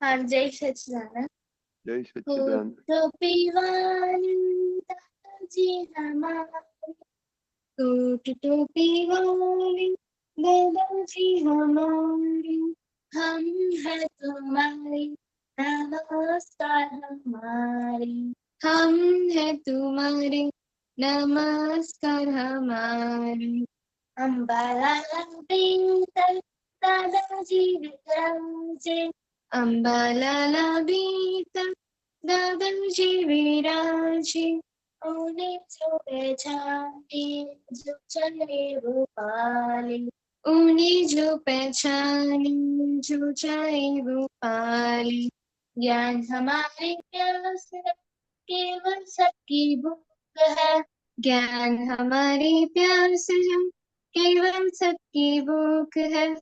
हाँ, जय सच्चिदानंद। जय सच्चिदानंद। तो पीवानी दादाजी हमारे, तो पीवानी दादाजी हमारे, हम है तुम्हारे, नमस्कार हमारे, हम है तुम्हारे, नमस्कार हमारे। अम्बाला बीतल दादाजी विराजे, अम्बाला बीतल दादाजी विराजे, उन्हें जो पहचाने जो चले वो पाले, उन्हें जो पहचाने जो चाहे वो पाले। ज्ञान हमारे प्यास है, केवल सबकी भूख है, ज्ञान हमारी प्यास है, केवल सबकी भूख है।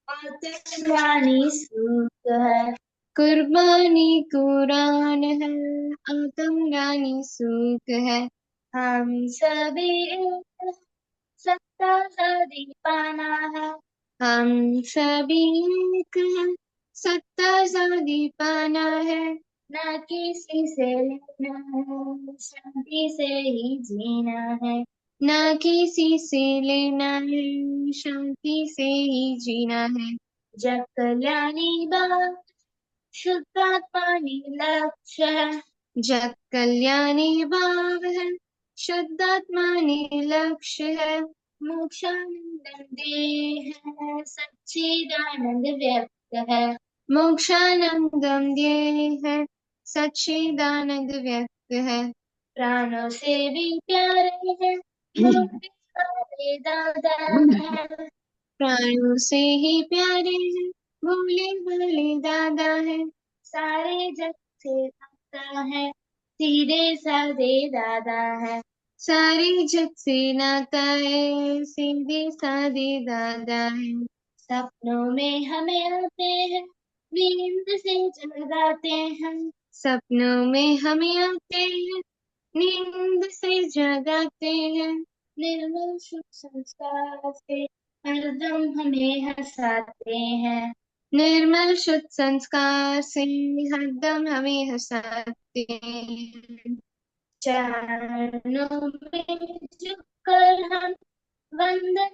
कुर्बानी सूख है, कुर्बानी कुरान है, आतंगानी सूख है। हम सभी एक हैं, सत्ता सदी पाना है, हम सभी एक हैं, सत्ता सदी पाना है। ना किसी से लेना है, शांति से ही जीना है, ना किसी से लेना है, शांति से ही जीना है। जब कल्याणी बात शुद्धात्मानी लक्ष्य है, जब कल्याणी भाव है शुद्धात्मानी लक्ष्य है। मोक्षानंद देह सच्चिदानंद व्यक्त है, मोक्षानंदम देह सच्चिदानंद व्यक्त है। प्राणों से भी प्यारे हैं, भोले भाले दादा है, प्राणों से ही प्यारे हैं, भोले भाले दादा है। सारे जग से नाता है, सीधे साधे दादा है, सारे जग से नाता है, सीधे साधे दादा है। सपनों में हमें आते हैं, नींद से जगाते हैं, सपनों में हमें आते हैं, नींद से जगाते हैं। निर्मल शुभ संस्कार से हरदम हमें हंसाते हैं, निर्मल शुद्ध संस्कार से हरदम हमें हंसाते हैं। चरणों में झुककर हम वंदन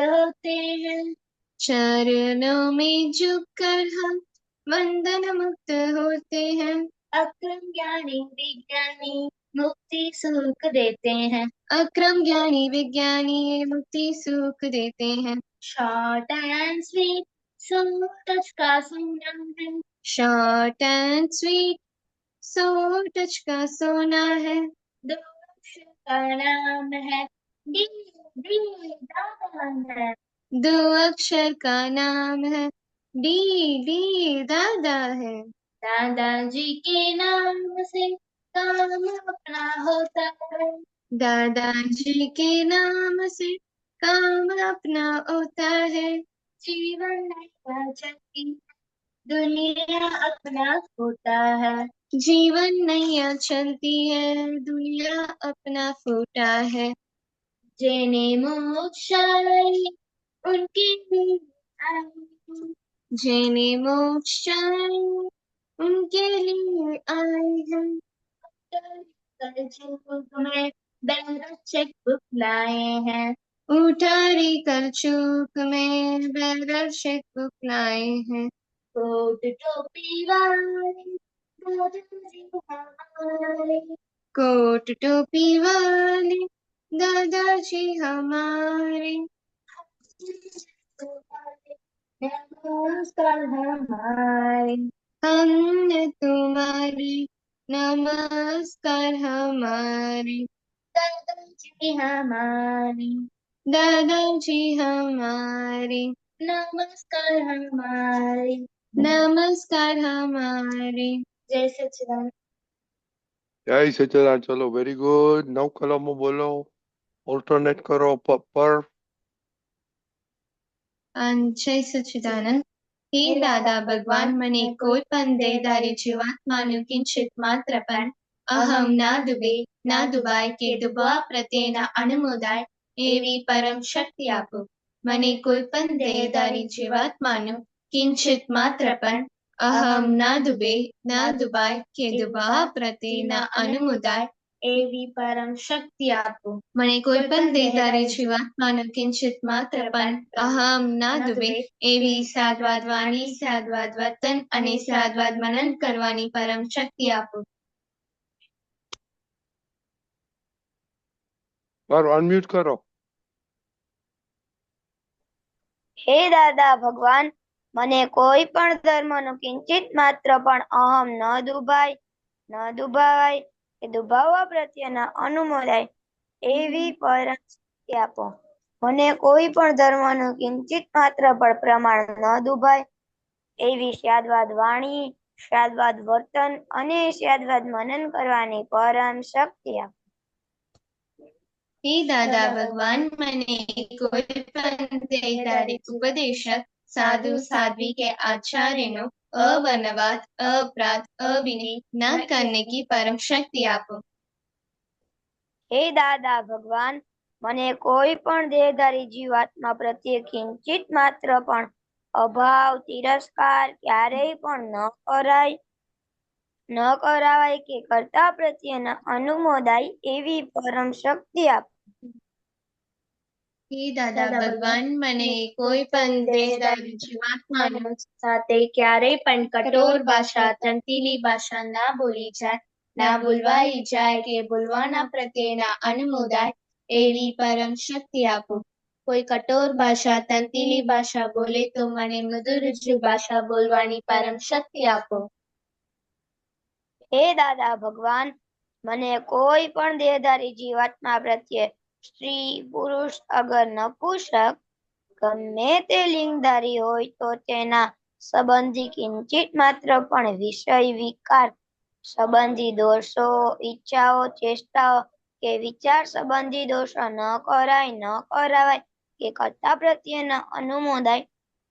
होते हैं, चरणों में झुककर हम वंदन मुक्त होते हैं। अक्रम ज्ञानी विज्ञानी मुक्ति सुख देते हैं, अक्रम ज्ञानी विज्ञानी मुक्ति सुख देते हैं। Short and sweet so touch का सोना है, short and sweet so touch का सोना है। दो अक्षर का नाम है, डी डी दादा है, दो अक्षर का नाम है, डी डी दादा है। दादाजी के नाम से काम अपना होता है, दादाजी के नाम से काम अपना होता है। जीवन नया चलती दुनिया अपना होता है, जीवन नैया चलती है, दुनिया अपना फूटा है। जिन्हें मोक्ष आई उनके लिए आई, जिन्हें मोक्ष आई उनके लिए आए हैं। कल चूक में बैरक चेक बुक लाए हैं, उठारी कल चूक में बैरक चेक बुक लाए हैं। कोट टोपी वाले दादाजी हमारे, कोट टोपी वाले दादाजी हमारे, नमस्कार हमारे, हमने तुम्हारी नमस्कार हमारे। दादाजी हमारे, दादाजी हमारे, नमस्कार हमारे, नमस्कार हमारे। जय सच्चिदानंद। जय सच्चिदानंद। चलो वेरी गुड। 9 कलमों बोलो, ऑल्टरनेट करो पर। जय सच्चिदानंद। हे दादा भगवान मने कोई पंदे दारी जीवात्मानु किंचित मात्रपन अहम ना दुबे ना दुबाय के दुबा प्रतेना अनुमोदाय एवी परम शक्ति आपो। મને કોઈ પણ દેહધારી જીવાત્માનું કિંચિત માત્ર પણ અહમ ના દુબે ના દુબાય કે દુબા પ્રત્યે ના અનુમોદાય એવી પરમ શક્તિ આપો. મને કોઈ પણ દેહધારી જીવાત્માનું કિંચિત માત્ર પણ અહમ ના દુબે એવી સાદવાદ વાણી, સાદવાદ વર્તન અને સાદવાદ મનન કરવાની પરમ શક્તિ આપો. મારું અનમ્યુટ કરો. હે દાદા ભગવાન, મને કોઈ પણ ધર્મનું કિંચિત માત્ર પણ અહમ ન દુભાવાય કે દુભાવવા પ્રત્યેના અનુમોદાય એવી પરમ શક્તિ આપો. મને કોઈ પણ ધર્મનું કિંચિત માત્ર પણ પ્રમાણ ન દુભાય એવી શાદવાદ વાણી, શાદવાદ વર્તન અને શાદવાદ મનન કરવાની પરમ શક્તિ આપો. હે દાદા ભગવાન, મને કોઈ પણ દેહધારી ઉપદેશક, સાધુ साध्वी के आचार्यों अवर्णवाद, अपराध, अविनय न करने की परम शक्ति आपो. હે દાદા ભગવાન, મને કોઈ પણ દેહધારી જીવાત્મા પ્રત્યે કિંચિત માત્ર પણ અભાવ, તિરસ્કાર ક્યારેય પણ ન કરાવાય કે કર્તા પ્રત્યેના અનુમોદાય એવી પરમ શક્તિ આપો. હે દાદા ભગવાન, મને કોઈ પણ દેહધારી જીવાત્માનો સાથે ક્યારેય પણ કઠોર ભાષા, તંતીલી ભાષા ના બોલી જાય, ના બોલવાઈ જાય કે બોલવાના પ્રત્યેના અનુમોદાય એવી પરમ શક્તિ આપો. કોઈ કઠોર ભાષા, તંતીલી ભાષા બોલે તો મને મધુર ભાષા બોલવાની પરમ શક્તિ આપો. હે દાદા ભગવાન, મને કોઈ પણ દેહધારી જીવાત્મા પ્રત્યે સ્ત્રી, પુરુષ, અગર નપુંસક ગમે તે લિંગધારી હોય તો તેના સંબંધી કિંચિત માત્ર પણ વિષય વિકાર સંબંધી દોષો, ઈચ્છાઓ, ચેષ્ટાઓ કે વિચાર સંબંધી દોષો ન કરાવાય કે કર્તા પ્રત્યેના અનુમોદાય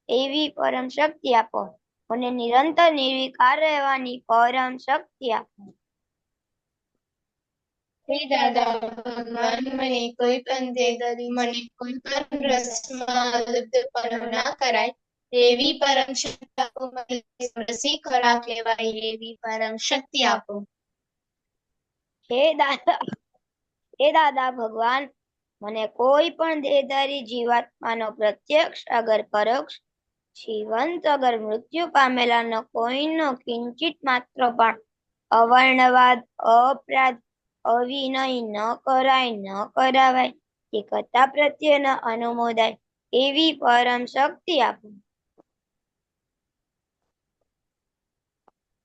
એવી પરમ શક્તિ આપો. મને નિરંતર નિર્વિકાર રહેવાની પરમ શક્તિ આપો. હે દાદા ભગવાન, મને કોઈ પણ દેહધારી મને કોઈ પણ રસમાં લુપ્તપણું ના કરાય એવી પરમ શક્તિ આપો. મને રસી ખોરાક લેવાય એવી પરમ શક્તિ આપો. હે દાદા ભગવાન, મને કોઈ પણ દેહધારી જીવાત્માનો પ્રત્યક્ષ અગર પરોક્ષ, જીવંત અગર મૃત્યુ પામેલાનો કોઈનો કિંચિત માત્ર પણ અવર્ણવાદ, અપરાધ, અવિનય ન કરાવાય કે કર્તા પ્રત્યેના અનુમોદાય એવી પરમ શક્તિ આપો.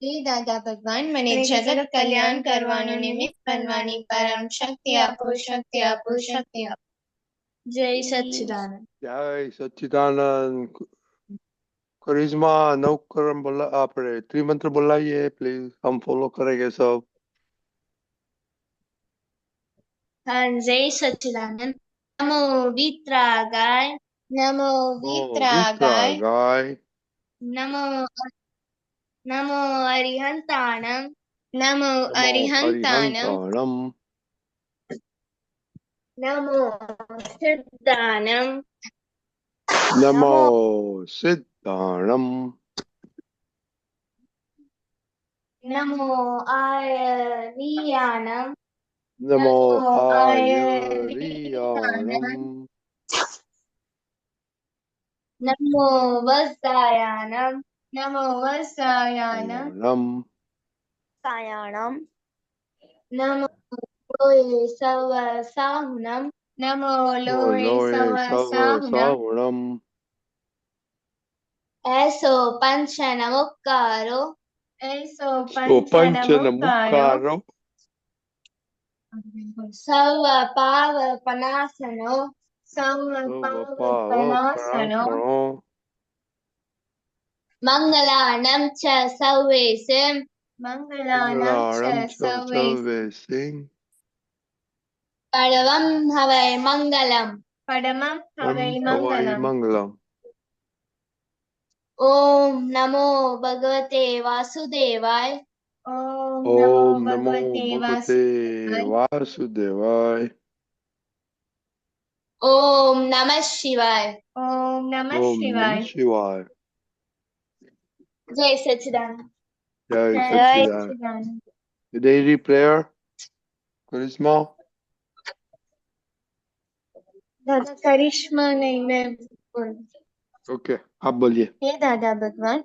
હે દાદા ભગવાન, મને જગત કલ્યાણ કરવાનું નિમિત્ત બનવાની પરમ શક્તિ આપો, શક્તિ આપો, શક્તિ આપો. જય સચ્ચિદાનંદ. જય સચ્ચિદાનંદ. करिश्मा नवकरण बोला આપણે ત્રિમંત્ર બોલાઈએ પ્લીઝ. हम फॉलो करेंगे सब. हाँ, जय सच्चिदानंद. नमो वित्रागाय, नमो वित्रागाय, गाय. नमो अरिहंताणं, नमो अरिहंताणं, नमो सिद्धाणं, नमो सिद्धाणं, नमो आर्याणं, नमो आर्याणं, नमो वस्तायाणं, नमो वस्तायाणं, नमो लोये सवसाहुणं, नमो लोये सवसाहुणं. ऐसो पंच नमोकारो, ऐसो पंच नमोकारो, सर्व पाव पनासनो, सर्व पाव पनासनो, मंगलानं च सर्वेषां, मंगलानं च सर्वेषां, परमं हवै मंगलम्, परमं हवै मंगलम्. ओम नमो भगवते वासुदेवाय, ओम नमो भगवते वासुदेवाय. ओम नमः शिवाय। ओम नमः ओम नमः शिवाय। शिवाय। जय सच्चिदानंद। जय जय सच्चिदानंद। सच्चिदानंद। डेली प्रेयर करिश्मा। दादा करिश्मा नहीं, मैं बोल। ओके, आप बोलिए। हे दादा भगवान,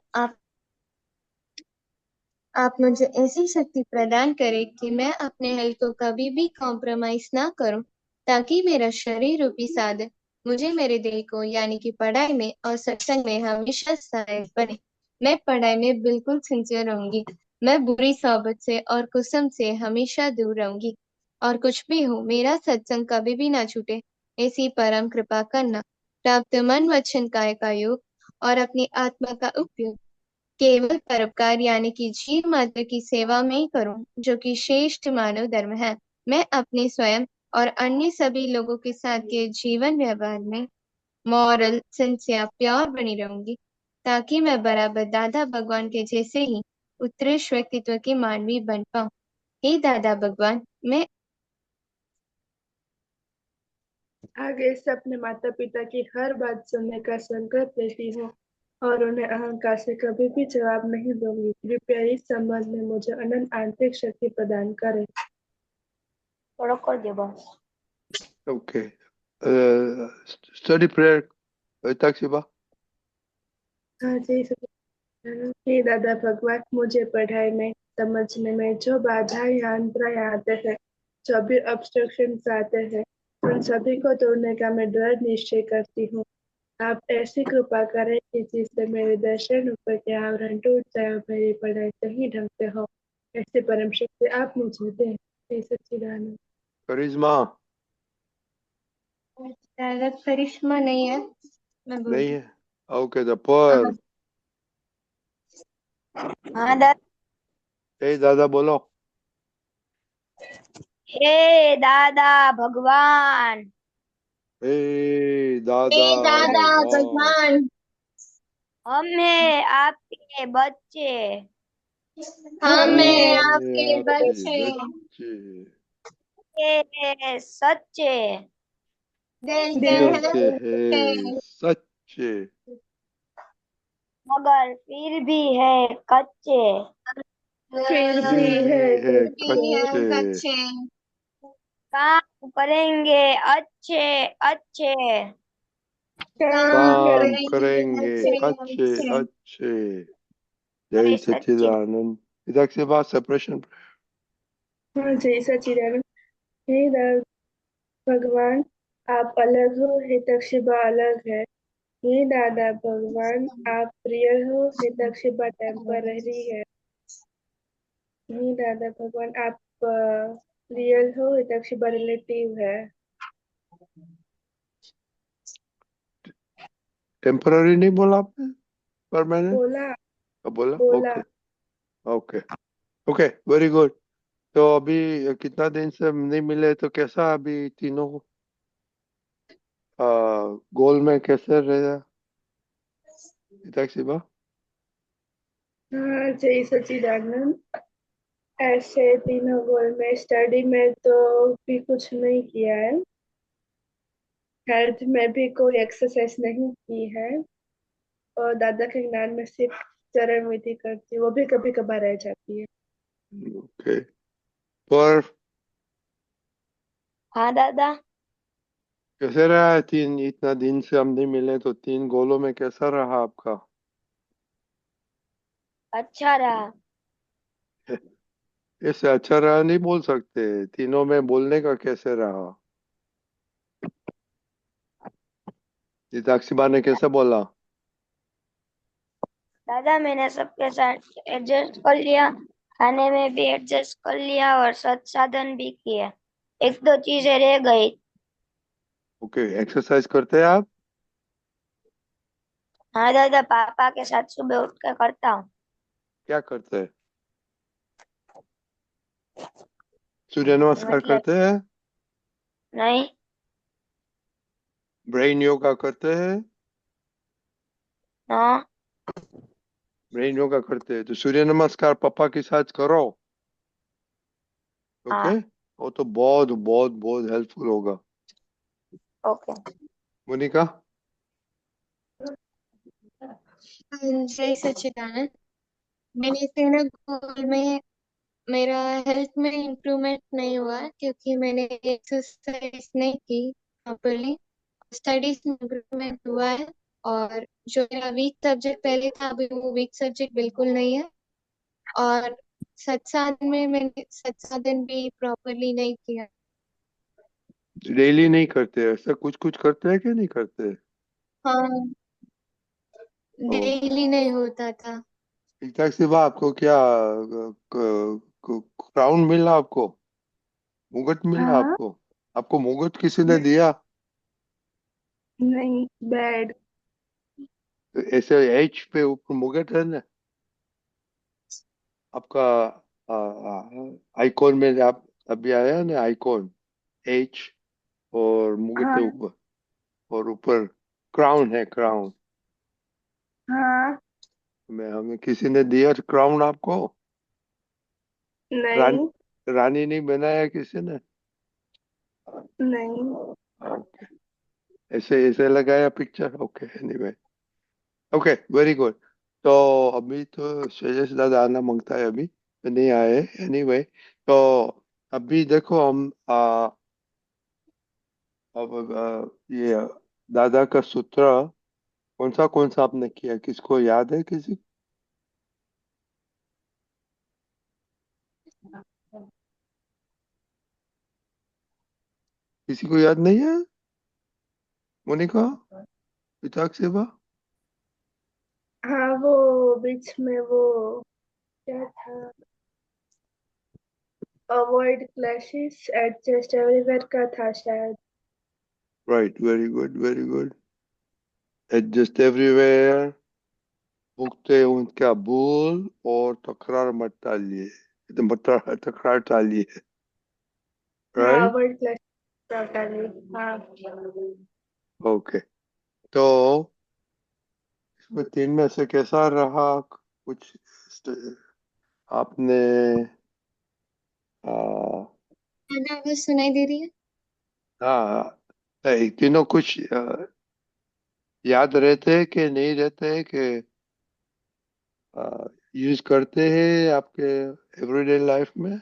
आप मुझे ऐसी शक्ति प्रदान करें कि मैं अपने हेल्थ को कभी भी कॉम्प्रोमाइज ना करूं, ताकि मेरा शरीर रूपी साधन मुझे मेरे दिल को यानी कि पढ़ाई में और सत्संग में हमेशा सहायक बने। मैं पढ़ाई में बिल्कुल सिंसियर रहूंगी। मैं बुरी सोबत से और कुसम से हमेशा दूर रहूंगी। और कुछ भी हो, मेरा सत्संग कभी भी ना छूटे, ऐसी परम कृपा करना। प्राप्त मन वचन काय का योग और अपनी आत्मा का उपयोग केवल परोपकार यानी कि जीव मात्र की सेवा में ही करूं, जो कि श्रेष्ठ मानव धर्म है। मैं अपने स्वयं और अन्य सभी लोगों के साथ के जीवन व्यवहार में मॉरल सिंसियर प्योर बनी रहूंगी, ताकि मैं बराबर दादा भगवान के जैसे ही उत्कृष्ट व्यक्तित्व की मानवी बन पाऊं। हे दादा भगवान, मैं आगे से अपने माता पिता की हर बात सुनने का संकल्प लेती हूँ और उन्हें अहंकार से कभी भी जवाब नहीं दूंगी। कृपया इस संबंध में मुझे अनंत आंतरिक शक्ति प्रदान करें। थोड़ा कर दे बस। ओके, स्टडी प्रेयर तकसीबा। हाँ जी हे दादा भगवान, मुझे पढ़ाई में समझने में जो बाधा या अंतराय आते हैं, जो भी ऑब्स्ट्रक्शन आते हैं, उन सभी को तोड़ने का मैं दृढ़ निश्चय करती हूँ। आप ऐसी कृपा करें कि जिससे मेरे दर्शन ऊपर के आवरण टूट जाए और मेरी पढ़ाई सही ढंग से हो। ऐसी परम शक्ति आप मुझे दें। हे सच्चिदानंद। करिश्मा दादा करिश्मा नहीं है, मैं बोल नहीं रही है। ओके, द पर। हाँ दादा। ए दादा बोलो। हे दादा भगवान, ए दादा हे दादा भगवान। भगवान, हम हैं आपके बच्चे। हम हैं हमें आपके आपके बच्चे, बच्चे ये सच्चे दिल से दिल हैं दिल से है सच्चे, सच्चे, मगर फिर भी है कच्चे। फिर भी दिल भी है है भी है कच्चे। कच्चे, काम करेंगे अच्छे अच्छे। काम काम करेंगे करेंगे अच्छे अच्छे अच्छे। अच्छे। जय जय सच्चिदानंद। सच्चिदानंद। इधर से बात सेपरेशन। हाँ जय सच्चिदानंद। हे दादा भगवान, आप अलग हो, हे तक्षिबा अलग है। हे दादा भगवान, आप रियल हो, हे तक्षिबा टेम्पररी है। हे दादा भगवान, आप रियल हो, हे तक्षिबा रिलेटिव है। टेम्पररी नहीं बोला आपने, परमानेंट बोला बोला। बोला। Okay okay okay, very good. तो अभी कितना दिन से नहीं मिले, तो कैसा अभी तीनों गोल में कैसे रहे शिवा? हाँ जय सच्चिदानंद। ऐसे तीनों गोल में स्टडी में तो भी कुछ नहीं किया है। हेल्थ में भी कोई एक्सरसाइज नहीं की है। और दादा के ज्ञान में सिर्फ चरण विधि करती हूँ, वो भी कभी कभार रह जाती है। ओके, पर हाँ दादा। कैसे रहा है तीन, इतना दिन से हम नहीं मिले, तो तीन गोलों में कैसा रहा आपका? अच्छा रहा। ऐसे अच्छा रहा नहीं बोल सकते, तीनों में बोलने का कैसे रहा? साक्षी ने कैसे बोला? दादा मैंने सबके साथ एडजस्ट कर लिया, खाने में भी एडजस्ट कर लिया और साधन भी किया। एक दो चीजें रह गई। ओके, एक्सरसाइज करते हैं आप? हाँ दादा, पापा के साथ सुबह उठ कर करता हूँ। क्या करते हैं? सूर्य नमस्कार मतलब करते हैं? नहीं। ब्रेन योगा करते हैं? हाँ ब्रेन योगा करते हैं तो सूर्य नमस्कार पापा के साथ करो। ओके, हाँ वो तो बहुत बहुत बहुत हेल्पफुल होगा। ओके। मोनिका? जय सच्चिदानंद। मैंने सेना गोल में मेरा हेल्थ में इम्प्रूवमेंट नहीं हुआ क्योंकि मैंने एक्सरसाइज नहीं की प्रॉपरली। स्टडीज में इम्प्रूवमेंट हुआ है और जो मेरा वीक सब्जेक्ट पहले था अभी वो वीक सब्जेक्ट बिल्कुल नहीं है। और सत्सांग में मैंने सत्साधन भी प्रॉपरली नहीं किया। डेली नहीं करते, ऐसा कुछ कुछ करते हैं कि नहीं करते? हाँ, ओ, डेली नहीं होता था। ठीक ठाक से बात। आपको क्या क्राउन मिला आपको? मुकुट मिला हाँ। आपको? आपको मुकुट किसी ने दिया? नहीं, बैड। ऐसे एच पे ऊपर मुकुट है ना आपका? आइकॉन में आप अभी आया ना आइकॉन, एच और मुकुट है हाँ। ऊपर, और ऊपर क्राउन है, क्राउन। हाँ। मैं हमें किसी ने दिया क्राउन आपको? रान, नहीं। रानी नहीं बनाया किसी ने? नहीं। ओके, ऐसे ऐसे लगाया picture. Okay, anyway, okay, very good. तो अभी तो श्रेयस दादा आना मांगता है, अभी तो नहीं आए। एनीवे, तो अभी देखो हम अब ये दादा का सूत्र कौन सा आपने किया, किसको याद है? किसी को याद नहीं है? मोनिका, पिताक सेवा? हाँ, वो बीच में वो क्या था? अवॉइड क्लैशेस, एडजस्ट एवरीवेयर का था शायद। Right, very good, very good. Adjust everywhere, भुगते उनका भूल और तकरार मत टालिए, तकरार टालिए। हाँ, राइट, अवॉइड क्लैशेस। हाँ। ओके। तो इसमें तीन में से कैसा रहा कुछ आपने? आ, दादा आवाज सुनाई दे रही है? हाँ, तीनों कुछ याद रहते हैं कि नहीं रहते हैं, कि यूज करते हैं आपके एवरीडे लाइफ में?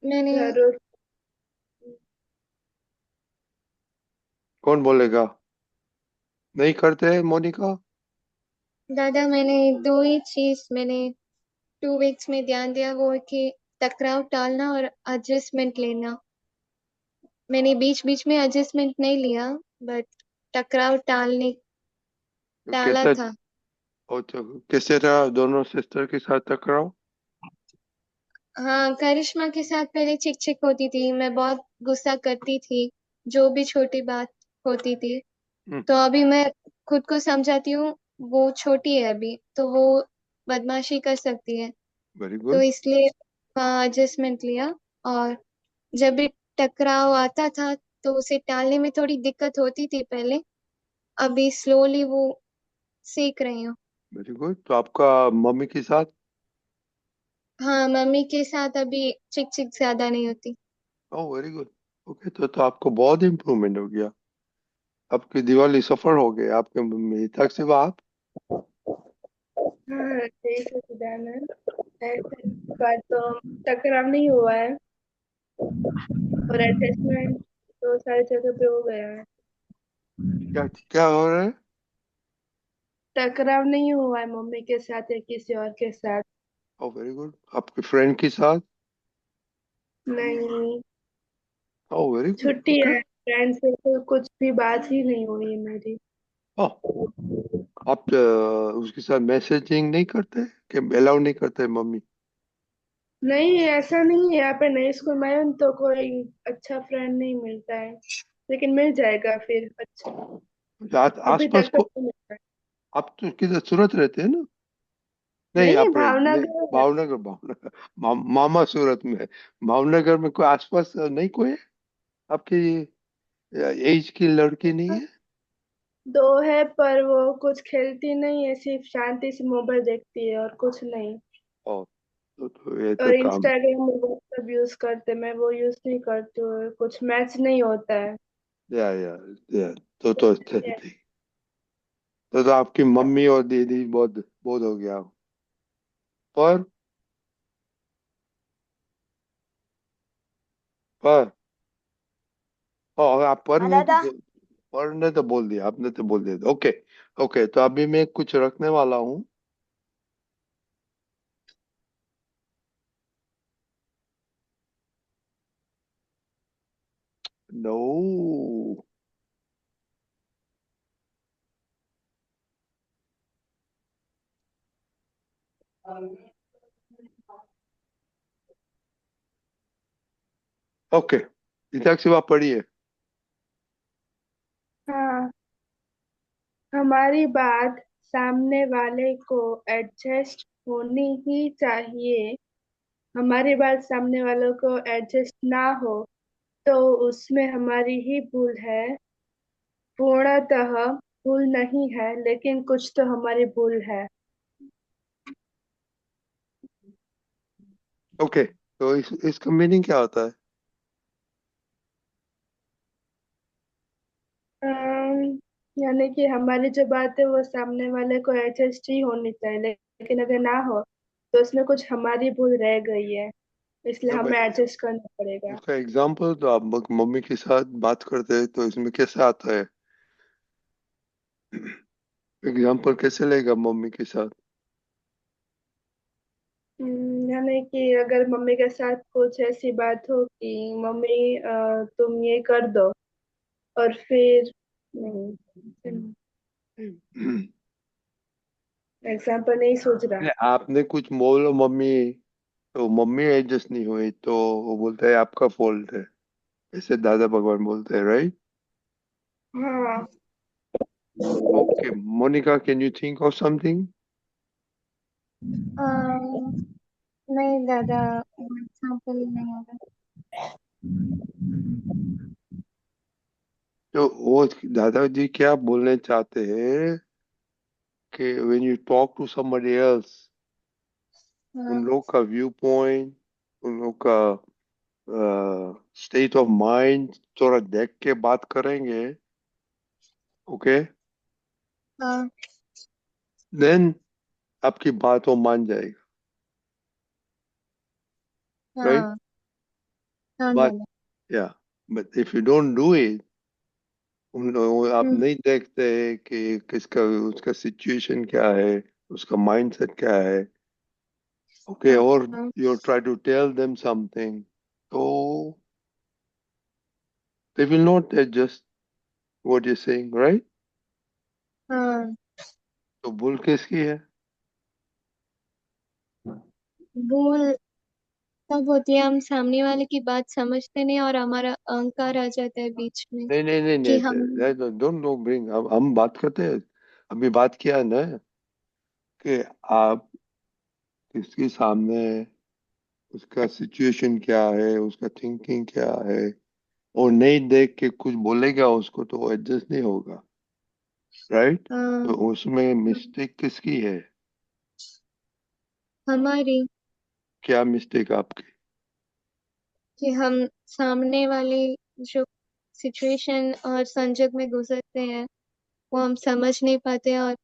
मैंने जरूर। कौन बोलेगा? नहीं करते हैं, मोनिका? दादा मैंने दो ही चीज मैंने 2 वीक्स में ध्यान दिया, वो है कि टकराव टालना और एडजस्टमेंट लेना। मैंने बीच बीच में एडजस्टमेंट नहीं लिया, बट टकराव टालने तो टाला कैसे, था। तो कैसे रहा दोनों सिस्टर के साथ टकराव? हाँ, करिश्मा के साथ पहले चिक चिक होती थी, मैं बहुत गुस्सा करती थी जो भी छोटी बात होती थी। तो अभी मैं खुद को समझाती हूँ वो छोटी है अभी, तो वो बदमाशी कर सकती है। वेरी तो गुड। इसलिए वहाँ एडजस्टमेंट लिया। और जब भी टकराव आता था तो उसे टालने में थोड़ी दिक्कत होती थी पहले, अभी स्लोली वो सीख रही हूँ। Very good. तो आपका मम्मी के साथ? हाँ, मम्मी के साथ अभी चिक चिक ज्यादा नहीं होती। ओह, वेरी गुड। ओके, तो आपको बहुत इम्प्रूवमेंट हो गया। आपकी दिवाली सफल हो गई आपके मम्मी तक से आप? हाँ, ठीक है सिद्धानंद। ऐसे इस बार तो टकराव नहीं हुआ है, और एडजस्टमेंट तो सारी जगह पे हो गया है। क्या क्या हो रहा है? टकराव नहीं हुआ है मम्मी के साथ या किसी और के साथ। ओह, वेरी गुड। आपके फ्रेंड के साथ? नहीं। ओह, वेरी गुड। छुट्टी ओके। है, फ्रेंड से तो कुछ भी बात ही नहीं हुई है मेरी। ओह, आप उसके साथ मैसेजिंग नहीं करते, कि अलाउ नहीं करते मम्मी? नहीं, ऐसा नहीं है। यहाँ पे नए स्कूल में आए हूं तो कोई अच्छा फ्रेंड नहीं मिलता है, लेकिन मिल जाएगा फिर। अच्छा, अभी आसपास तक तो को? नहीं मिलता है। आप तो किधर, सूरत रहते हैं ना? नहीं, नहीं, आप नहीं, भावनगर है। भावनगर, भावनगर। मामा सूरत में है। भावनगर में कोई आसपास नहीं कोई है आपकी एज की लड़की नहीं है? दो है, पर वो कुछ खेलती नहीं है, सिर्फ शांति से मोबाइल देखती है और कुछ नहीं। ओ, ये तो और काम। इंस्टाग्राम और व्हाट्सएप यूज करते, मैं वो यूज नहीं करती हूँ, कुछ मैच नहीं होता है। या तो ठीक। तो आपकी मम्मी और दीदी बहुत बहुत हो गया। पर पर और आप पर हाँ नहीं तो दादा। पर ने तो बोल दिया, आपने तो बोल दिया। ओके ओके, तो अभी मैं कुछ रखने वाला हूँ। नो। ओके, गीताक्षी आप पढ़िए। हाँ, हमारी बात सामने वाले को एडजस्ट होनी ही चाहिए। हमारी बात सामने वालों को एडजस्ट ना हो तो उसमें हमारी ही भूल है। पूर्णतः भूल नहीं है, लेकिन कुछ तो हमारी भूल है। ओके, तो इसका मीनिंग क्या होता है? यानी कि हमारी जो बात है वो सामने वाले को एडजस्ट ही होनी चाहिए, लेकिन अगर ना हो तो उसमें कुछ हमारी भूल रह गई है, इसलिए तो हमें भाई, एडजस्ट करना पड़ेगा। उसका एग्जाम्पल तो आप मम्मी के साथ बात करते हैं तो इसमें कैसे आता है? एग्जाम्पल कैसे लेगा मम्मी के साथ? यानी कि अगर मम्मी के साथ कुछ ऐसी बात हो कि मम्मी तुम ये कर दो, और फिर एग्जाम्पल नहीं सोच रहा। आपने कुछ बोलो मम्मी, तो मम्मी एडजस्ट नहीं हुई तो वो बोलता है आपका फॉल्ट है। ऐसे दादा भगवान बोलते हैं, राइट? हाँ। Okay Monica, can you think of something? Um, नहीं दादा, एग्जाम्पल नहीं आ रहा। तो वो दादाजी क्या बोलने चाहते हैं कि when you talk to somebody else, उन हाँ लोग का व्यू पॉइंट, उन लोग का स्टेट ऑफ माइंड थोड़ा देख के बात करेंगे, ओके, हाँ देन आपकी बात वो मान जाएगा, राइट? हाँ हाँ बट दादा। या but if you don't do it, आप हम्म, नहीं देखते कि किसका उसका सिचुएशन क्या है, उसका माइंडसेट क्या है, ओके, हाँ और हाँ you try to tell them something, तो they will not adjust what you're saying, right? हाँ। तो भूल किसकी है? भूल तब होती है हम सामने वाले की बात समझते नहीं और हमारा अहंकार आ जाता है बीच में नहीं नहीं नहीं कि हम। नहीं, डोंट नो ब्रिंग, अब हम बात करते हैं। अभी बात किया है ना कि आप किसके सामने हैं, उसका सिचुएशन क्या है, उसका थिंकिंग क्या है, और नहीं देख के कुछ बोलेगा उसको तो वो एडजस्ट नहीं होगा, राइट? तो हाँ, उसमें मिस्टेक किसकी है? हमारी। क्या मिस्टेक आपकी? कि हम सामने वाले जो सिचुएशन और संजग में गुजरते हैं वो हम समझ नहीं पाते, और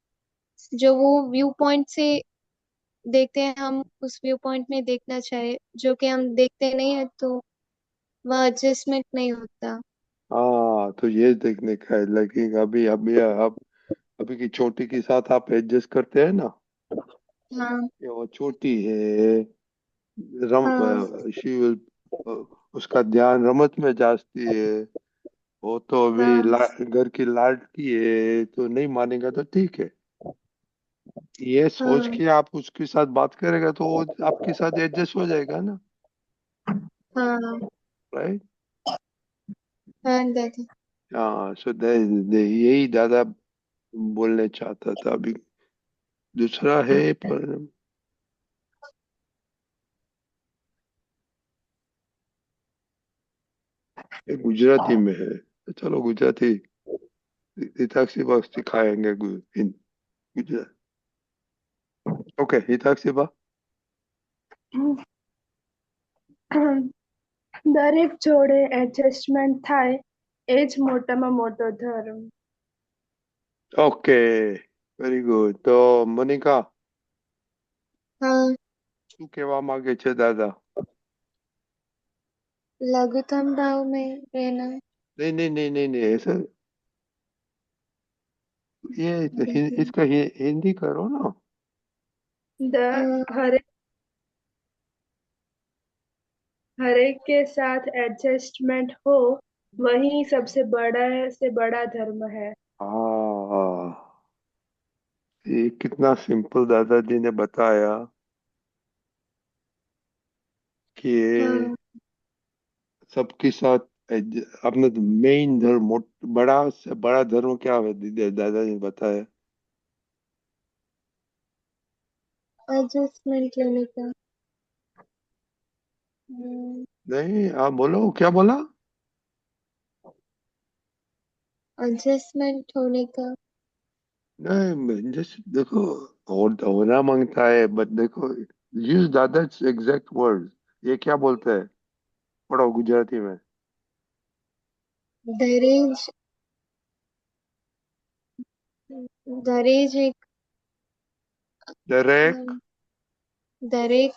जो वो व्यू पॉइंट से देखते हैं हम उस व्यू पॉइंट में देखना चाहे जो कि हम देखते नहीं है, तो वह एडजस्टमेंट नहीं होता। हाँ, तो ये देखने का है, लेकिन अभी अभी अब अभी की छोटी के साथ आप एडजस्ट करते हैं ना, हाँ कि वो छोटी है, रम हाँ शी विल, उसका ध्यान रमत में जाती है, वो तो अभी हाँ घर की लाडकी है तो नहीं मानेगा तो ठीक है। ये सोच हाँ के आप उसके साथ बात करेगा तो वो आपके साथ एडजस्ट हो जाएगा ना, हाँ राइट? हाँ दादा। हाँ, सो यही दादा बोलने चाहता था। अभी दूसरा है, पर ये गुजराती में है, तो चलो गुजराती हिताक्षी बा सिखाएंगे इन गुजरात। ओके हिताक्षी बा। દરેક જોડે એડજસ્ટમેન્ટ થાય એ જ મોટામાં મોટો ધર્મ. Okay, very good. તો મોનિકા, हाँ, શું કહેવા માંગે છે દાદા? लघुतम भाव में रहना। नहीं नहीं नहीं नहीं नहीं, ऐसा ये इसका हिंदी करो ना। द हर एक के साथ एडजस्टमेंट हो, वही सबसे बड़ा से बड़ा धर्म है. हाँ, ये कितना सिंपल दादाजी ने बताया कि हाँ, सबके साथ अपना मेन धर्म, बड़ा से बड़ा धर्म क्या है? दादाजी ने बताया। एडजस्टमेंट लेने का। नहीं, आप बोलो, क्या बोला? एडजस्टमेंट होने का। नहीं, जस्ट देखो, और होना मांगता है, बट देखो, यूज दादा एग्जैक्ट वर्ड। ये क्या बोलते हैं? पढ़ो गुजराती में। दरेज दरेज एक दरेक, दरेक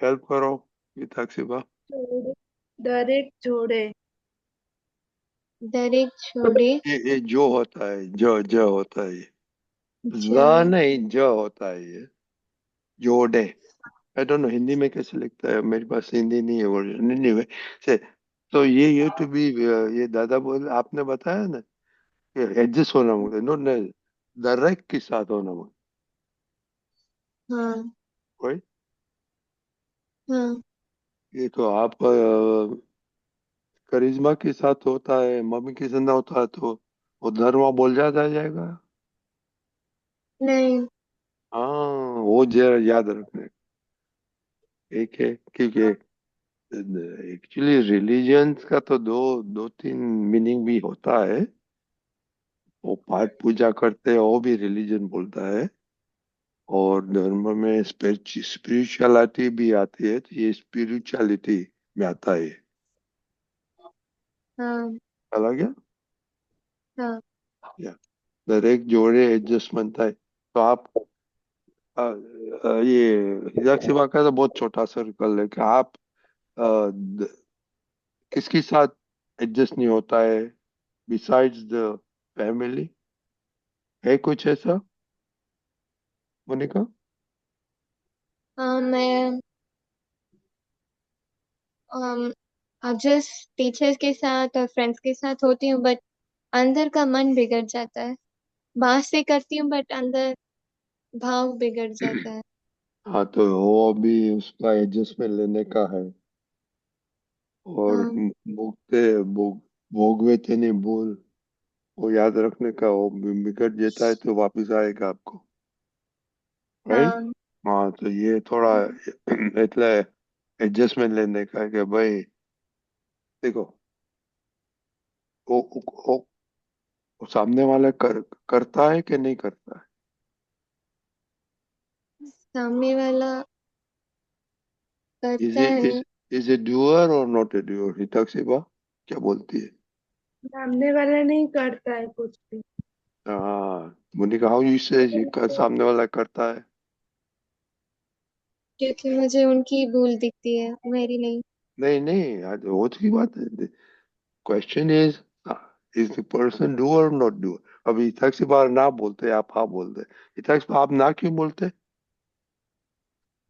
हेल्प करो विथाक्षिबा। दरेक जोड़े. दरेक छोड़े ये जो होता है, जो होता है, जा ज नहीं, ज होता है ये, जोड़े। आई डोंट नो हिंदी में कैसे लिखता है, मेरे पास हिंदी नहीं है वर्जन, एनीवे से। तो ये टू बी, ये दादा बोल, आपने बताया ना कि एडजस्ट होना मुझे, नो नहीं, दरेक के साथ होना मुझे, हाँ, कोई। हाँ, ये तो आप करिश्मा के साथ होता है, मम्मी के साथ होता है, तो वो धर्म बोल जाएगा। नहीं, हाँ, वो जरा याद रखने, एक है, क्योंकि एक्चुअली रिलीजन का तो दो दो तीन मीनिंग भी होता है। वो पाठ पूजा करते हैं, वो भी रिलीजन बोलता है। और धर्म में स्पिरिचुअलिटी भी आती है, तो ये स्पिरिचुअलिटी में आता है। हाँ, चला गया? हाँ, या दरेक जोड़े एडजस्टमेंट है। तो आप ये हिजाक सिवा का तो बहुत छोटा सर्कल है कि आप अ, किसके साथ एडजस्ट नहीं होता है बिसाइड्स द फैमिली? है कुछ ऐसा मोनिका? हाँ, मैं जस्ट टीचर्स के साथ और फ्रेंड्स के साथ होती हूँ, बट अंदर का मन बिगड़ जाता है। बाहर से करती हूँ बट अंदर भाव बिगड़ जाता है। हाँ, तो वो भी उसका एडजस्टमेंट लेने का है। और हाँ, भोगवे थे नहीं भूल, वो याद रखने का। वो बिगड़ जाता है तो वापस आएगा आपको, राइट? हाँ, हाँ, तो ये थोड़ा એટલે एडजस्टमेंट लेने का है कि भाई देखो, वो सामने वाला करता है कि नहीं करता सामने वाला है? इज करता ए है। इज ए डूअर और नॉट ए डूअर? हितक क्या बोलती है? सामने वाला नहीं करता है कुछ भी. हाँ, मोनिका, हाउ यू से सामने वाला करता है? क्योंकि मुझे उनकी भूल दिखती है, मेरी नहीं। नहीं नहीं, आज वो तो की बात है। Question is the person do और नॉट डू? अभी इथक से बाहर ना बोलते, आप हाँ बोलते। इथक से आप ना क्यों बोलते?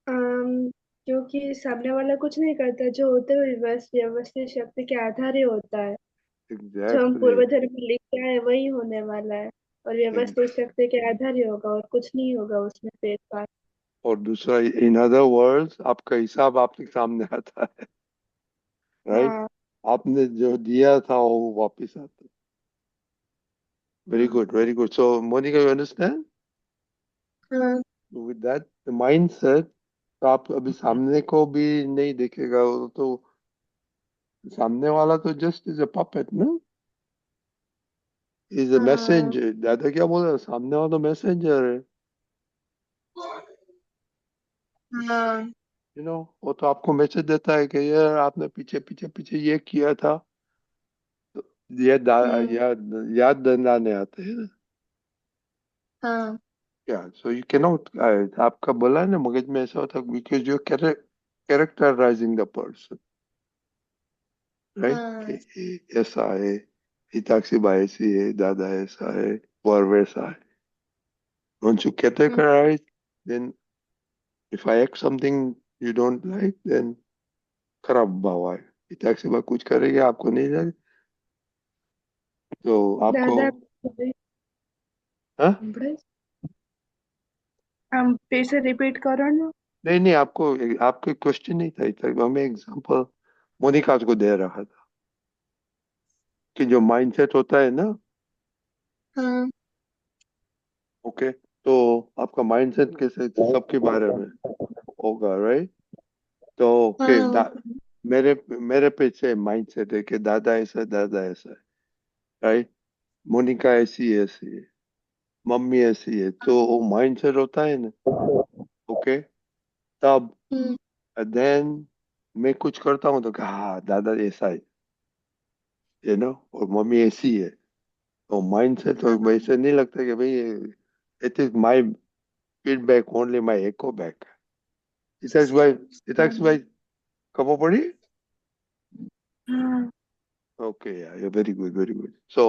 क्योंकि सामने वाला कुछ नहीं करता, जो होता है वो बस व्यवस्थित शक्ति के आधार ही होता है. जो हम एग्जैक्टली, पूर्व जन्म में लिख के आए वही होने वाला है. और व्यवस्थित शक्ति के आधार ही होगा और कुछ नहीं होगा उसमें फेरफार. और दूसरा, इन अदर वर्ड्स, आपका हिसाब आपके सामने आता है, राइट? हाँ. आपने जो दिया था वो वापस आता है। Very good, very good. So Monica, you understand हाँ, विद दैट माइंडसेट? तो आप अभी सामने को भी नहीं देखेगा, वो तो सामने वाला तो जस्ट इज अ पपेट ना, इज अ हाँ, मैसेंजर। दादा क्या बोल रहे हैं? सामने वाला तो मैसेंजर है। हाँ, वो तो आपको मैसेज देता है कि यार आपने पीछे पीछे पीछे ये किया था, तो ये हम्म, याद दिलाने आते हैं ना। हाँ क्या सो यू कैनॉट, आपका बोला है ना मगज में ऐसा होता है because you characterising the person, right. हाँ ऐसा है, हिताक्षी बाई ऐसी है, दादा ऐसा है, और वैसा है। once you hmm, categorize, then if I act something you don't like, then खराब भाव है। हिताक्षी बाई कुछ करेगी आपको नहीं लगे तो आपको, दादा हाँ। हम फिर से रिपीट करो ना। नहीं नहीं, आपको आपके क्वेश्चन नहीं था हिताक्षी, मैं एग्जांपल मोनिका को दे रहा था कि जो माइंडसेट होता है ना, हाँ ओके, तो आपका माइंडसेट कैसे सबके बारे में होगा, राइट। तो ओके, हाँ मेरे मेरे पीछे माइंडसेट है कि दादा ऐसा है, दादा ऐसा है, राइट। मोनिका ऐसी है, ऐसी है, मम्मी ऐसी है, तो वो माइंडसेट होता है ना, ओके। तब हम्म, देन मैं कुछ करता हूँ तो कहा हाँ दादा ऐसा है, और मम्मी ऐसी है। तो माइंडसेट तो वैसे नहीं लगता कि भाई it is my feedback, only my echo back. Hitaksh भाई खबर पड़ी। हाँ ओके यार, very good very good. So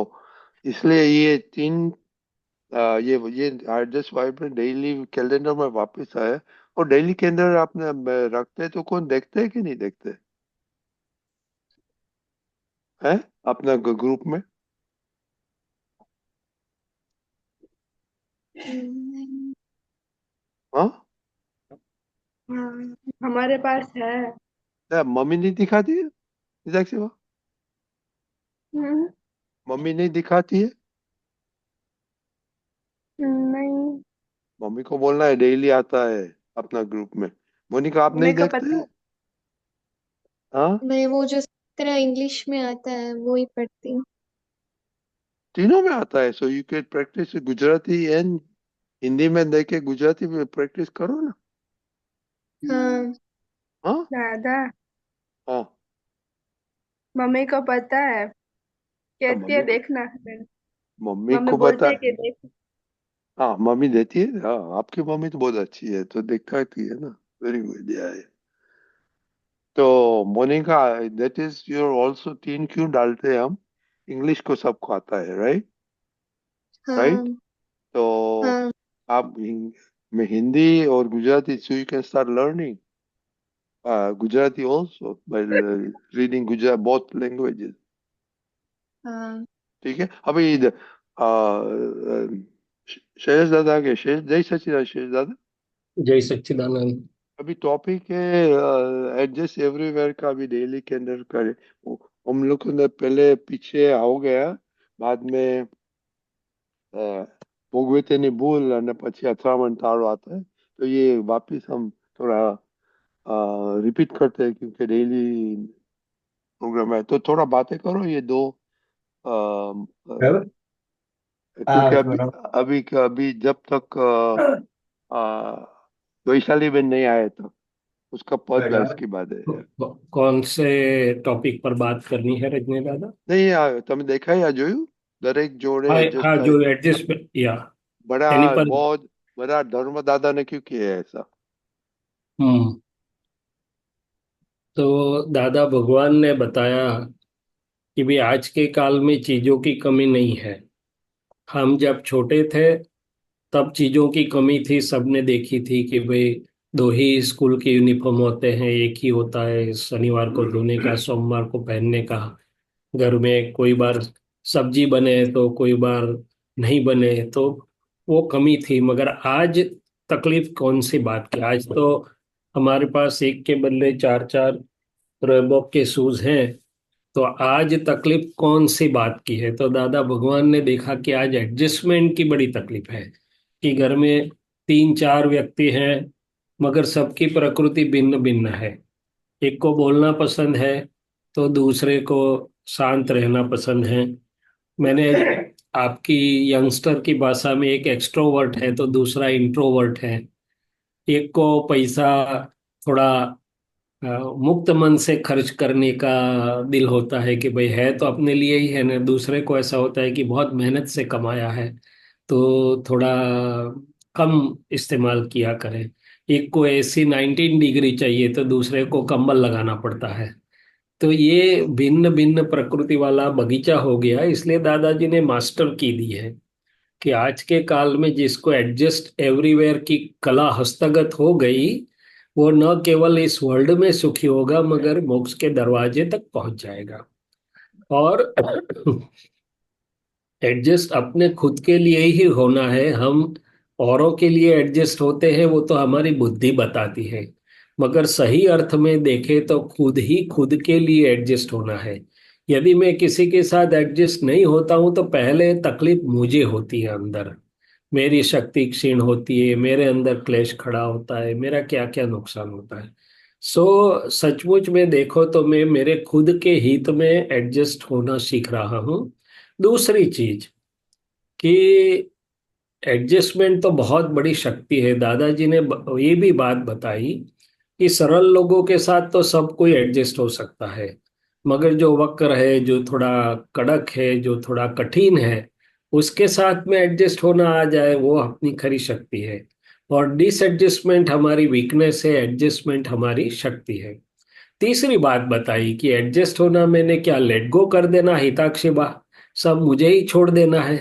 इसलिए ये तीन, ये आदर्श वाइब्रेंट डेली कैलेंडर में वापस आया। और डेली कैलेंडर आपने रखते हैं तो कौन देखते है कि नहीं देखते हैं अपना ग्रुप में। हम्म, हाँ, हाँ हमारे पास है। क्या मम्मी नहीं दिखाती है निताक्षी माँ? हम्म, मम्मी नहीं दिखाती है। नहीं। मम्मी को बोलना है डेली आता है अपना ग्रुप में। मोनिका आप नहीं मेरे को देखते पता हैं? हाँ, मैं वो जो तरह इंग्लिश में आता है वो ही पढ़ती हूँ। तीनों में आता है। So you can practice Gujarati and Hindi में देखे गुजराती में प्रैक्टिस करो ना। हाँ हाँ दादा हाँ। मम्मी को पता है, तो कहती है देखना। मम्मी मम्मी को बोलती बता। है कि देख। हाँ मम्मी देती है, हाँ आपकी मम्मी तो बहुत अच्छी है तो दिखाती है ना। वेरी गुड यार। तो Monica, that is your also, तीन क्यों डालते हैं हम, इंग्लिश को सबको आता है, राइट। राइट। हाँ तो हाँ आप में हिंदी और Gujarati, so you can start learning Gujarati also by reading Gujarat both languages. हाँ ठीक है। अभी शेष दादा के शेष जय सचिदानंद शेष दादा, जय सच्चिदानंद। अभी टॉपिक है एडजस्ट एवरीवेयर का, भी डेली कैलेंडर करे। हम लोग ने पहले पीछे हो गया, बाद में ભોગવતીની ભૂલ અને પછી અથડામણ તાળો आता है। तो ये वापिस हम थोड़ा रिपीट करते हैं क्योंकि डेली प्रोग्राम है, तो थोड़ा बातें करो ये दो। अ, अ, अब क्योंकि अभी थोड़ा अभी अभी जब तक वैशाली बेन नहीं आए तक उसका पद बहस की बात है। कौन से टॉपिक पर बात करनी है रजनी दादा? नहीं તમે દેખાય આ જોયું, દરેક જોડે हाँ एडजस्ट हाँ, થાય। जो एडजस्टमेंट या बड़ा यानी पर। बहुत बड़ा धर्म दादा ने क्यों किया है ऐसा। हम्म। तो दादा भगवान ने बताया कि भी आज के काल में चीजों की कमी नहीं है। हम जब छोटे थे तब चीजों की कमी थी, सबने देखी थी कि भाई दो ही स्कूल के यूनिफॉर्म होते हैं, एक ही होता है शनिवार को धोने का, सोमवार को पहनने का। घर में कोई बार सब्जी बने तो कोई बार नहीं बने, तो वो कमी थी। मगर आज तकलीफ कौन सी बात की? आज तो हमारे पास एक के बदले चार चार रेबॉक के शूज हैं। तो आज तकलीफ कौन सी बात की है? तो दादा भगवान ने देखा कि आज एडजस्टमेंट की बड़ी तकलीफ है कि घर में तीन चार व्यक्ति हैं मगर सबकी प्रकृति भिन्न भिन्न है। एक को बोलना पसंद है तो दूसरे को शांत रहना पसंद है। मैंने आपकी यंगस्टर की भाषा में, एक एक्सट्रोवर्ट है तो दूसरा इंट्रोवर्ट है। एक को पैसा थोड़ा मुक्त मन से खर्च करने का दिल होता है कि भाई है तो अपने लिए ही है ना। दूसरे को ऐसा होता है कि बहुत मेहनत से कमाया है तो थोड़ा कम इस्तेमाल किया करें। एक को एसी 19 डिग्री चाहिए तो दूसरे को कंबल लगाना पड़ता है। तो ये भिन्न भिन्न प्रकृति वाला बगीचा हो गया। इसलिए दादाजी ने मास्टर की दी है कि आज के काल में जिसको एडजस्ट एवरीवेयर की कला हस्तगत हो गई, वो न केवल इस वर्ल्ड में सुखी होगा मगर मोक्ष के दरवाजे तक पहुंच जाएगा। और एडजस्ट अपने खुद के लिए ही होना है। हम औरों के लिए एडजस्ट होते हैं वो तो हमारी बुद्धि बताती है, मगर सही अर्थ में देखें तो खुद ही खुद के लिए एडजस्ट होना है। यदि मैं किसी के साथ एडजस्ट नहीं होता हूं तो पहले तकलीफ मुझे होती है अंदर, मेरी शक्ति क्षीण होती है, मेरे अंदर क्लेश खड़ा होता है, मेरा क्या क्या नुकसान होता है। सचमुच में देखो तो मैं मेरे खुद के हित में एडजस्ट होना सीख रहा हूँ। दूसरी चीज कि एडजस्टमेंट तो बहुत बड़ी शक्ति है। दादाजी ने ये भी बात बताई कि सरल लोगों के साथ तो सब कोई एडजस्ट हो सकता है, मगर जो वक्र है, जो थोड़ा कड़क है, जो थोड़ा कठिन है, उसके साथ में एडजस्ट होना आ जाए वो अपनी खरी शक्ति है। और डिसएडजस्टमेंट हमारी वीकनेस है, एडजस्टमेंट हमारी शक्ति है। तीसरी बात बताई कि एडजस्ट होना मैंने क्या लेट गो कर देना, हिताक्षी सब मुझे ही छोड़ देना है।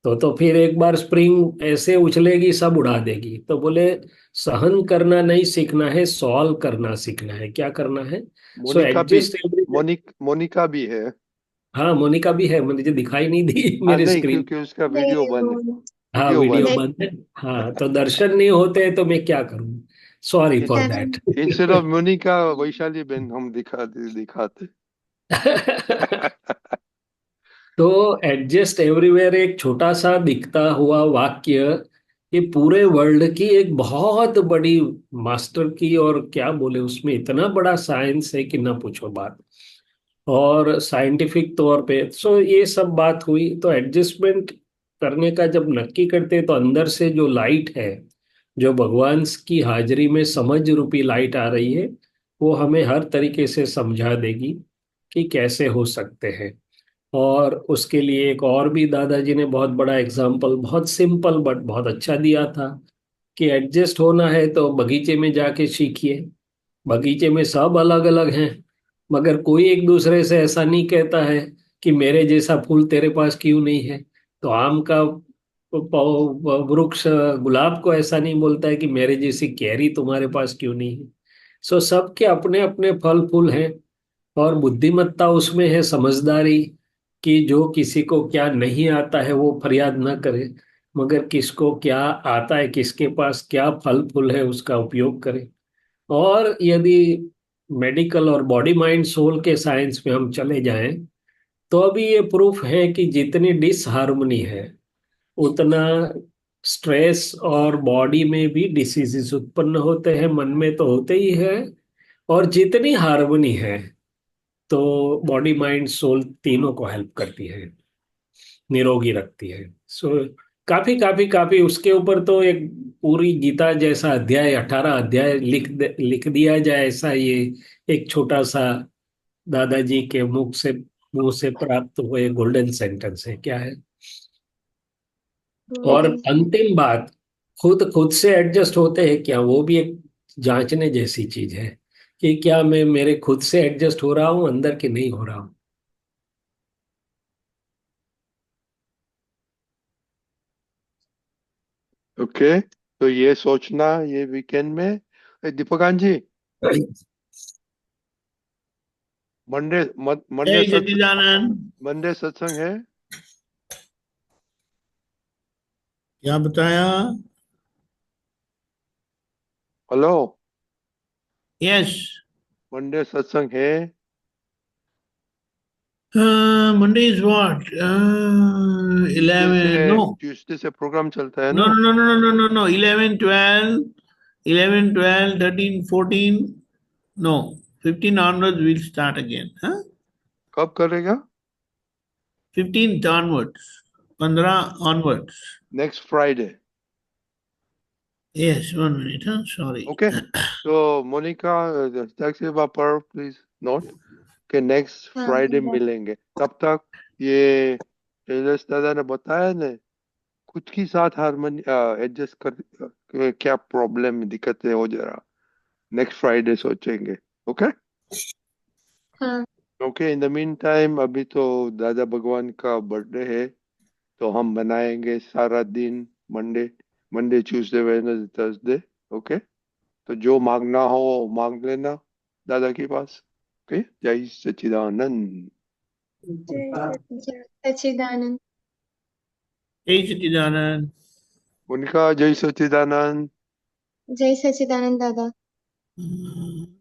तो फिर एक बार स्प्रिंग ऐसे उछलेगी सब उड़ा देगी। तो बोले सहन करना नहीं सीखना है, सॉल्व करना सीखना है। क्या करना है? सो मोनिका भी एडजस्ट एवरी। मोनिका भी है। हाँ, मोनिका भी है, मुझे दिखाई नहीं दी हाँ मेरे नहीं, स्क्रीन। क्योंकि उसका नहीं वीडियो बंद है। वो हाँ, वीडियो वीडियो बंद नहीं, बंद है। हाँ, तो दर्शन नहीं होते तो मैं क्या करूँ? सॉरी है। For heaven। That. Instead of Monica Vaishali ben हम दिखाते। तो एडजस्ट एवरीवेयर एक छोटा सा दिखता हुआ वाक्य ये पूरे वर्ल्ड की एक बहुत बड़ी मास्टर की, और क्या बोले उसमें इतना बड़ा साइंस है कि ना पूछो बात। और साइंटिफिक तौर पे ये सब बात हुई। तो एडजस्टमेंट करने का जब नक्की करते तो अंदर से जो लाइट है, जो भगवान की हाजिरी में समझ रूपी लाइट आ रही है, वो हमें हर तरीके से समझा देगी कि कैसे हो सकते हैं। और उसके लिए एक और भी दादाजी ने बहुत बड़ा एग्जाम्पल, बहुत सिंपल बट बहुत अच्छा दिया था कि एडजस्ट होना है तो बगीचे में जाके सीखिए। बगीचे में सब अलग अलग हैं, मगर कोई एक दूसरे से ऐसा नहीं कहता है कि मेरे जैसा फूल तेरे पास क्यों नहीं है। तो आम का वृक्ष गुलाब को ऐसा नहीं बोलता है कि मेरे जैसी कैरी तुम्हारे पास क्यों नहीं है। सबके अपने अपने फल फूल हैं। और बुद्धिमत्ता उसमें है, समझदारी, कि जो किसी को क्या नहीं आता है वो फरियाद ना करे, मगर किसको क्या आता है, किसके पास क्या फल फूल है उसका उपयोग करे। और यदि मेडिकल और बॉडी माइंड सोल के साइंस में हम चले जाएं तो अभी ये प्रूफ है कि जितनी डिसहार्मनी है उतना स्ट्रेस और बॉडी में भी डिसीजेस उत्पन्न होते हैं, मन में तो होते ही है। और जितनी हार्मनी है तो बॉडी माइंड सोल तीनों को हेल्प करती है, निरोगी रखती है। काफी काफी काफी उसके ऊपर तो एक पूरी गीता जैसा अध्याय, 18 अध्याय लिख दिया जाए, ऐसा ये एक छोटा सा दादाजी के मुंह से प्राप्त हुए गोल्डन सेंटेंस है। क्या है? और वो अंतिम बात, खुद खुद से एडजस्ट होते हैं क्या, वो भी एक जांचने जैसी चीज है कि क्या मैं मेरे खुद से एडजस्ट हो रहा हूं अंदर कि नहीं हो रहा हूं। ओके, तो ये सोचना ये वीकेंड में। दीपकांत जी, मंडे मंडे जय सच्चिदानंद। मंडे सत्संग है। क्या बताया? Hello, yes. मंडे सत्संग है। Monday is what? ट्यूसडे 11? से नो ट्यूसडे से प्रोग्राम चलता है नो ना। No no no no no no 11 12 11 12 13 14 no 15 onwards we'll start again, huh? कब करेगा? 15th onwards, 15 onwards. Next Friday. Yes, 1 minute, huh? Sorry. Okay. So Monica, taxi पर please note कि next हाँ Friday दादा मिलेंगे। तब तक ये शैलेश दादा ने बताया ने खुद के साथ हारमोनी एडजस्ट कर क्या प्रॉब्लम दिक्कतें हो जरा नेक्स्ट फ्राइडे सोचेंगे। ओके हाँ okay in the mean time अभी तो दादा भगवान का बर्थडे है तो हम बनाएंगे सारा दिन Monday Monday Tuesday Wednesday Thursday. Okay तो जो मांगना हो वो मांग लेना दादा के पास। ओके जय सच्चिदानंद। जय जय सच्चिदानंद। सच्चिदानंद। Hey, Chidanand. उनका जय सच्चिदानंद। जय सच्चिदानंद दादा। Mm.